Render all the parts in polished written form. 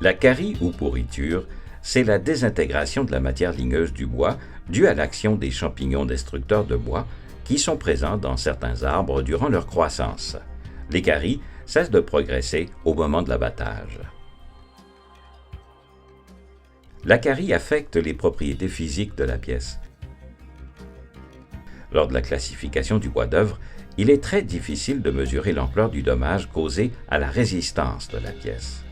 La carie ou pourriture, c'est la désintégration de la matière ligneuse du bois due à l'action des champignons destructeurs de bois qui sont présents dans certains arbres durant leur croissance. Les caries cessent de progresser au moment de l'abattage. La carie affecte les propriétés physiques de la pièce. Lors de la classification du bois d'œuvre, il est très difficile de mesurer l'ampleur du dommage causé à la résistance de la pièce.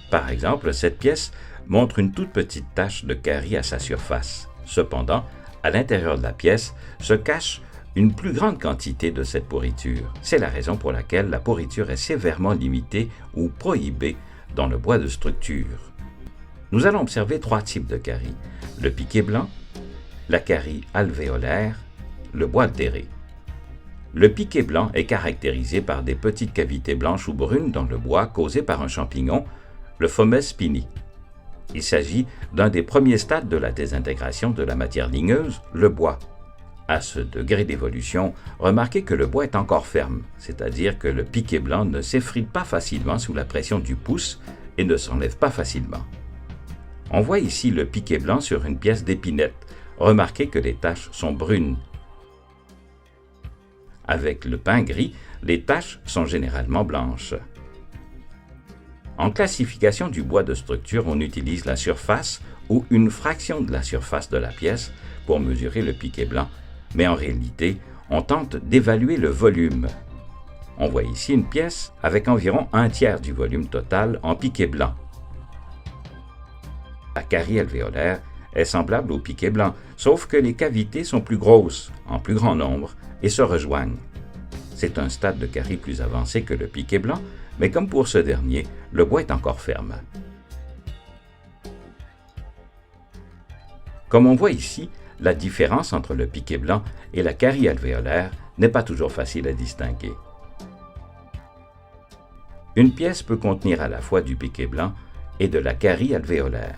Par exemple, cette pièce montre une toute petite tache de carie à sa surface. Cependant, à l'intérieur de la pièce se cache une plus grande quantité de cette pourriture. C'est la raison pour laquelle la pourriture est sévèrement limitée ou prohibée dans le bois de structure. Nous allons observer 3 types de carie: le piqué blanc, la carie alvéolaire, le bois altéré. Le piqué blanc est caractérisé par des petites cavités blanches ou brunes dans le bois causées par un champignon, le Fomes spini. Il s'agit d'un des premiers stades de la désintégration de la matière ligneuse, le bois. À ce degré d'évolution, remarquez que le bois est encore ferme, c'est-à-dire que le piqué blanc ne s'effrite pas facilement sous la pression du pouce et ne s'enlève pas facilement. On voit ici le piqué blanc sur une pièce d'épinette. Remarquez que les taches sont brunes. Avec le pin gris, les taches sont généralement blanches. En classification du bois de structure, on utilise la surface ou une fraction de la surface de la pièce pour mesurer le piqué blanc, mais en réalité, on tente d'évaluer le volume. On voit ici une pièce avec environ 1/3 du volume total en piqué blanc. La carie alvéolaire est semblable au piqué blanc, sauf que les cavités sont plus grosses, en plus grand nombre, et se rejoignent. C'est un stade de carie plus avancé que le piqué blanc, mais comme pour ce dernier, le bois est encore ferme. Comme on voit ici, la différence entre le piqué blanc et la carie alvéolaire n'est pas toujours facile à distinguer. Une pièce peut contenir à la fois du piqué blanc et de la carie alvéolaire.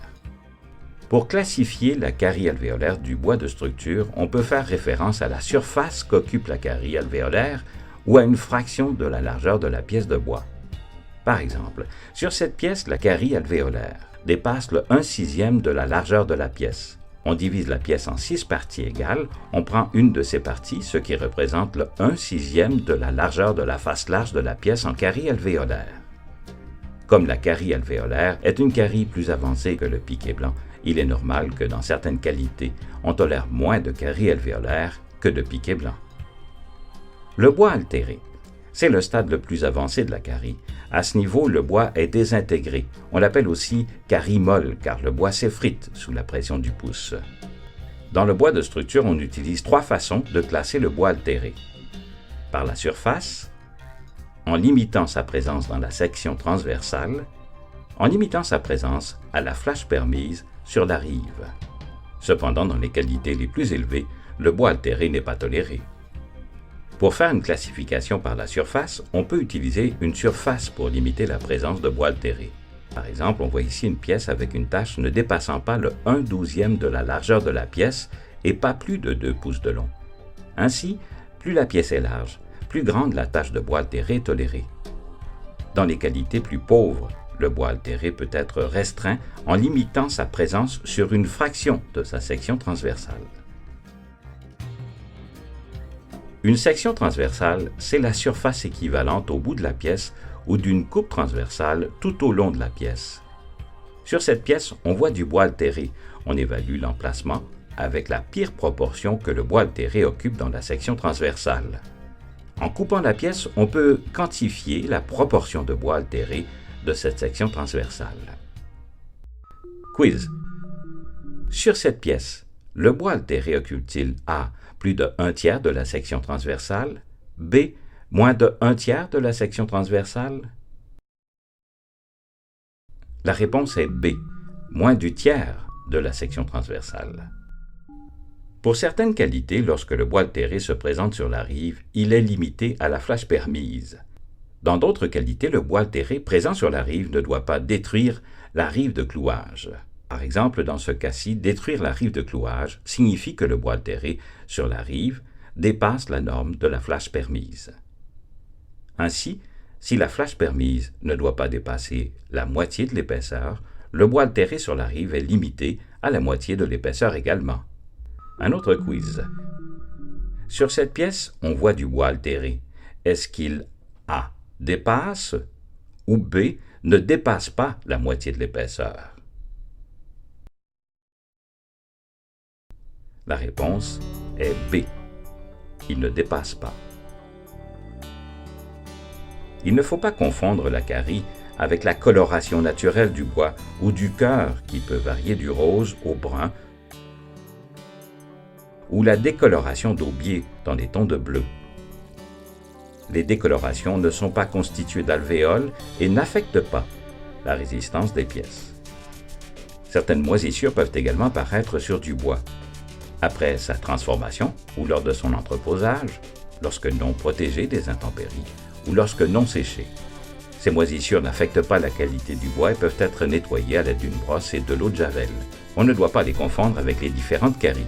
Pour classifier la carie alvéolaire du bois de structure, on peut faire référence à la surface qu'occupe la carie alvéolaire ou à une fraction de la largeur de la pièce de bois. Par exemple, sur cette pièce, la carie alvéolaire dépasse le 1/6 de la largeur de la pièce. On divise la pièce en 6 parties égales, on prend une de ces parties, ce qui représente le 1/6 de la largeur de la face large de la pièce en carie alvéolaire. Comme la carie alvéolaire est une carie plus avancée que le piqué blanc, il est normal que dans certaines qualités, on tolère moins de carie alvéolaire que de piqué blanc. Le bois altéré, c'est le stade le plus avancé de la carie. À ce niveau, le bois est désintégré. On l'appelle aussi carie molle, car le bois s'effrite sous la pression du pouce. Dans le bois de structure, on utilise 3 façons de classer le bois altéré. Par la surface, en limitant sa présence dans la section transversale, en limitant sa présence à la flache permise sur la rive. Cependant, dans les qualités les plus élevées, le bois altéré n'est pas toléré. Pour faire une classification par la surface, on peut utiliser une surface pour limiter la présence de bois altéré. Par exemple, on voit ici une pièce avec une tache ne dépassant pas le 1/12 de la largeur de la pièce et pas plus de 2 pouces de long. Ainsi, plus la pièce est large, plus grande la tache de bois altéré est tolérée. Dans les qualités plus pauvres, le bois altéré peut être restreint en limitant sa présence sur une fraction de sa section transversale. Une section transversale, c'est la surface équivalente au bout de la pièce ou d'une coupe transversale tout au long de la pièce. Sur cette pièce, on voit du bois altéré. On évalue l'emplacement avec la pire proportion que le bois altéré occupe dans la section transversale. En coupant la pièce, on peut quantifier la proportion de bois altéré de cette section transversale. Quiz. Sur cette pièce, le bois altéré occupe-t-il A. plus de 1/3 de la section transversale, B. moins de 1/3 de la section transversale? La réponse est B. moins du tiers de la section transversale. Pour certaines qualités, lorsque le bois altéré se présente sur la rive, il est limité à la flâche permise. Dans d'autres qualités, le bois altéré présent sur la rive ne doit pas détruire la rive de clouage. Par exemple, dans ce cas-ci, détruire la rive de clouage signifie que le bois altéré sur la rive dépasse la norme de la flâche permise. Ainsi, si la flâche permise ne doit pas dépasser la moitié de l'épaisseur, le bois altéré sur la rive est limité à la moitié de l'épaisseur également. Un autre quiz. Sur cette pièce, on voit du bois altéré. Est-ce qu'il A. dépasse ou B. ne dépasse pas la moitié de l'épaisseur? La réponse est B. Il ne dépasse pas. Il ne faut pas confondre la carie avec la coloration naturelle du bois ou du cœur qui peut varier du rose au brun ou la décoloration d'aubier dans les tons de bleu. Les décolorations ne sont pas constituées d'alvéoles et n'affectent pas la résistance des pièces. Certaines moisissures peuvent également apparaître sur du bois. Après sa transformation ou lors de son entreposage, lorsque non protégé des intempéries ou lorsque non séché. Ces moisissures n'affectent pas la qualité du bois et peuvent être nettoyées à l'aide d'une brosse et de l'eau de javel. On ne doit pas les confondre avec les différentes caries.